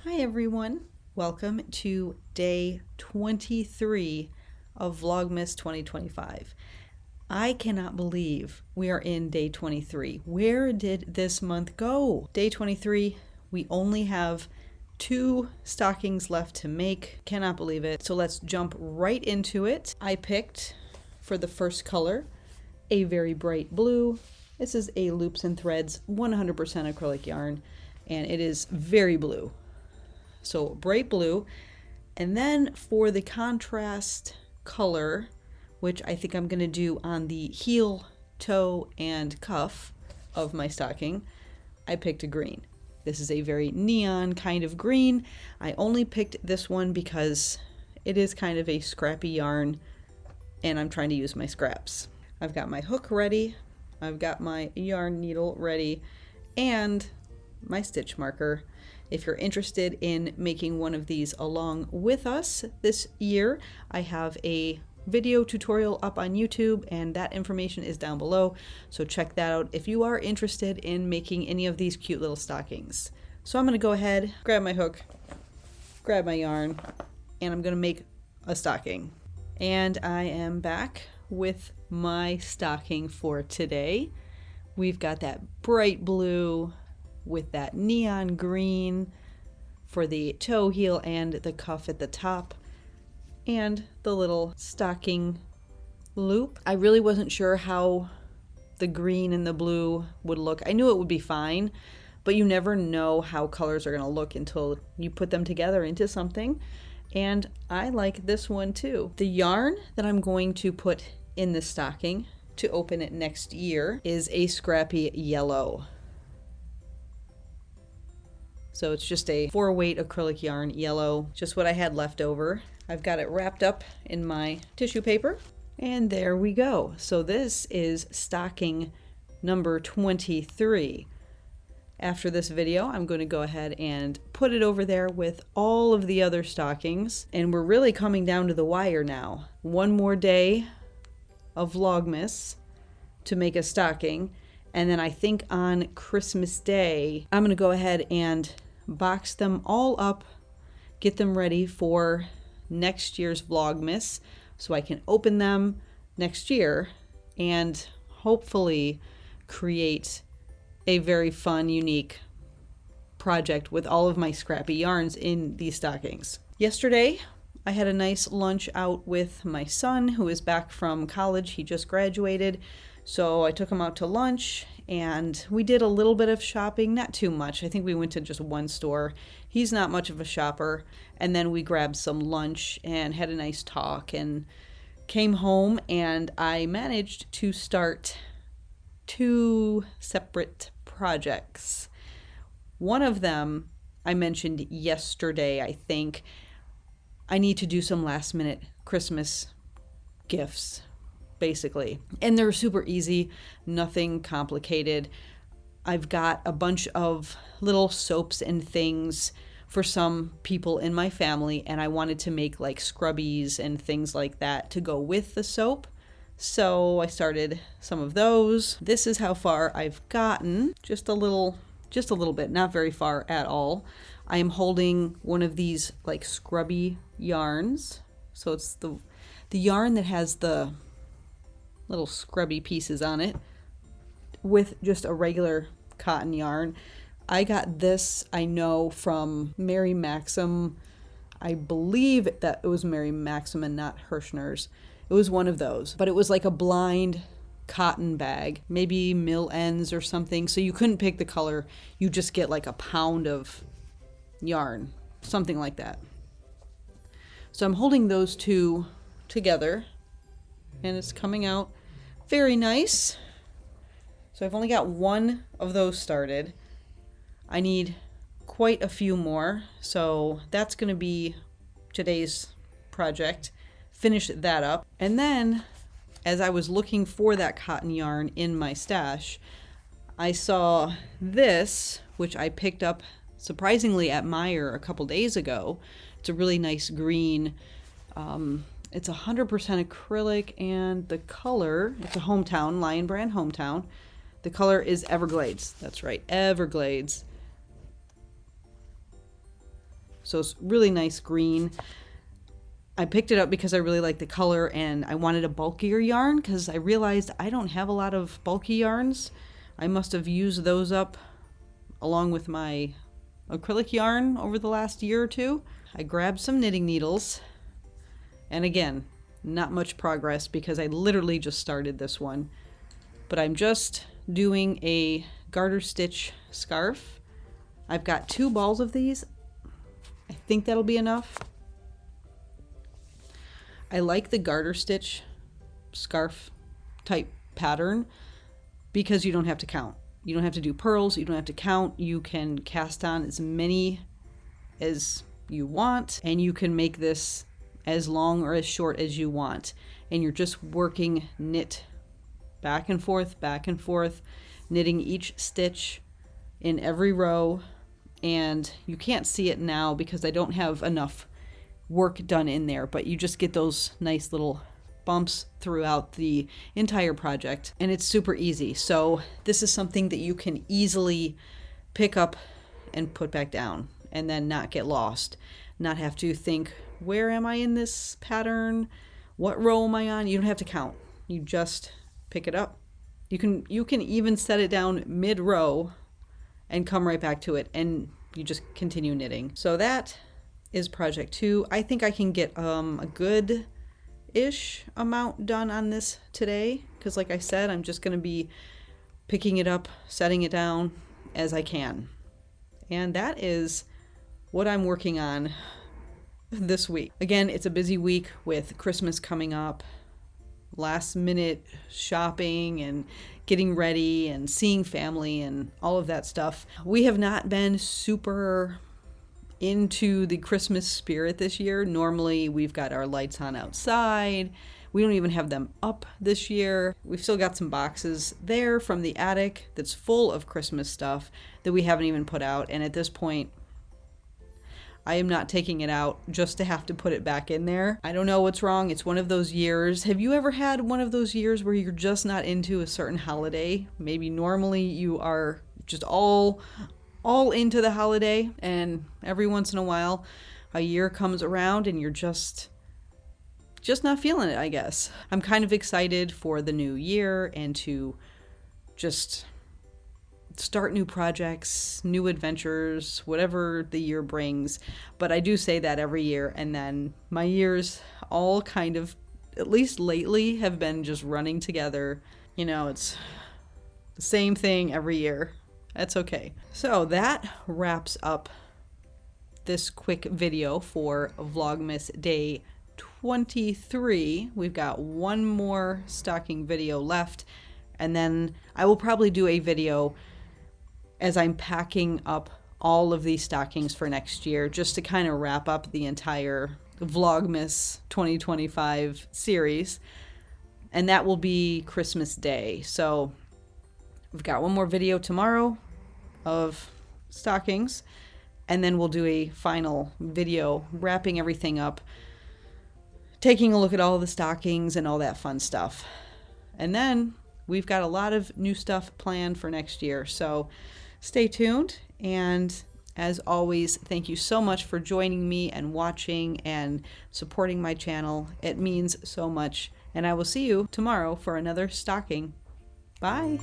Hi everyone, welcome to day 23 of Vlogmas 2025. I cannot believe we are in day 23. Where did this month go? Day 23, we only have 2 stockings left to make. Cannot believe it. So let's jump right into it. I picked for the first color a very bright blue. This is a Loops and Threads 100% acrylic yarn, and it is very blue. So bright blue. And then for the contrast color, which I think I'm going to do on the heel, toe, and cuff of my stocking, I picked a green. This is a very neon kind of green. I only picked this one because it is kind of a scrappy yarn and I'm trying to use my scraps. I've got my hook ready, I've got my yarn needle ready, and my stitch marker. If you're interested in making one of these along with us this year, I have a video tutorial up on YouTube and that information is down below, so check that out if you are interested in making any of these cute little stockings. So I'm going to go ahead, grab my hook, grab my yarn, and I'm going to make a stocking. And I am back with my stocking for today. We've got that bright blue with that neon green for the toe, heel, and the cuff at the top, and the little stocking loop. I really wasn't sure how the green and the blue would look. I knew it would be fine, but you never know how colors are going to look until you put them together into something. And I like this one too. The yarn that I'm going to put in the stocking to open it next year is a scrappy yellow. So it's just a 4-weight acrylic yarn, yellow, just what I had left over. I've got it wrapped up in my tissue paper, and there we go. So this is stocking number 23. After this video, I'm going to go ahead and put it over there with all of the other stockings, and we're really coming down to the wire now. One more day of Vlogmas to make a stocking, and then I think on Christmas Day, I'm going to go ahead and box them all up, get them ready for next year's Vlogmas so I can open them next year and hopefully create a very fun, unique project with all of my scrappy yarns in these stockings. Yesterday, I had a nice lunch out with my son who is back from college. He just graduated. So I took him out to lunch and we did a little bit of shopping, not too much. I think we went to just one store. He's not much of a shopper. And then we grabbed some lunch and had a nice talk and came home, and I managed to start 2 separate projects. One of them I mentioned yesterday, I think. I need to do some last minute Christmas gifts, basically. And they're super easy, nothing complicated. I've got a bunch of little soaps and things for some people in my family, and I wanted to make like scrubbies and things like that to go with the soap. So I started some of those. This is how far I've gotten. Just a little bit, not very far at all. I am holding one of these like scrubby yarns. So it's the yarn that has the little scrubby pieces on it with just a regular cotton yarn. I got this, I know, from Mary Maxim. I believe that it was Mary Maxim and not Hirschner's. It was one of those, but it was like a blind cotton bag, maybe mill ends or something. So you couldn't pick the color. You just get like a pound of yarn, something like that. So I'm holding those 2 together and it's coming out very nice. So I've only got one of those started. I need quite a few more, so that's going to be today's project. Finish that up. And then, as I was looking for that cotton yarn in my stash, I saw this, which I picked up surprisingly at Meijer a couple days ago. It's a really nice green. It's 100% acrylic, and the color, it's a Hometown, Lion Brand Hometown. The color is Everglades. That's right, Everglades. So it's really nice green. I picked it up because I really like the color and I wanted a bulkier yarn because I realized I don't have a lot of bulky yarns. I must have used those up along with my acrylic yarn over the last year or two. I grabbed some knitting needles, and again, not much progress because I literally just started this one, but I'm just doing a garter stitch scarf. I've got 2 balls of these. I think that'll be enough. I like the garter stitch scarf type pattern because you don't have to count. You don't have to do purls, you don't have to count. You can cast on as many as you want, and you can make this as long or as short as you want. And you're just working knit back and forth, knitting each stitch in every row. And you can't see it now because I don't have enough work done in there, but you just get those nice little bumps throughout the entire project, and it's super easy. So this is something that you can easily pick up and put back down and then not get lost, not have to think, where am I in this pattern? What row am I on? You don't have to count. You just pick it up. You can even set it down mid-row and come right back to it, and you just continue knitting. So that is project 2. I think I can get a good-ish amount done on this today because, like I said, I'm just going to be picking it up, setting it down as I can. And that is what I'm working on this week. Again, it's a busy week with Christmas coming up, last minute shopping and getting ready and seeing family and all of that stuff. We have not been super into the Christmas spirit this year. Normally we've got our lights on outside. We don't even have them up this year. We've still got some boxes there from the attic that's full of Christmas stuff that we haven't even put out. And at this point, I am not taking it out just to have to put it back in there. I don't know what's wrong. It's one of those years. Have you ever had one of those years where you're just not into a certain holiday? Maybe normally you are just all into the holiday, and every once in a while a year comes around and you're just not feeling it, I guess. I'm kind of excited for the new year and to just start new projects, new adventures, whatever the year brings. But I do say that every year, and then my years all kind of, at least lately, have been just running together. You know, it's the same thing every year. That's okay. So that wraps up this quick video for Vlogmas Day 23. We've got one more stocking video left, and then I will probably do a video as I'm packing up all of these stockings for next year, just to kind of wrap up the entire Vlogmas 2025 series. And that will be Christmas Day. So we've got one more video tomorrow of stockings, and then we'll do a final video wrapping everything up, taking a look at all the stockings and all that fun stuff. And then we've got a lot of new stuff planned for next year, so stay tuned. And as always, thank you so much for joining me and watching and supporting my channel. It means so much, and I will see you tomorrow for another stocking. Bye.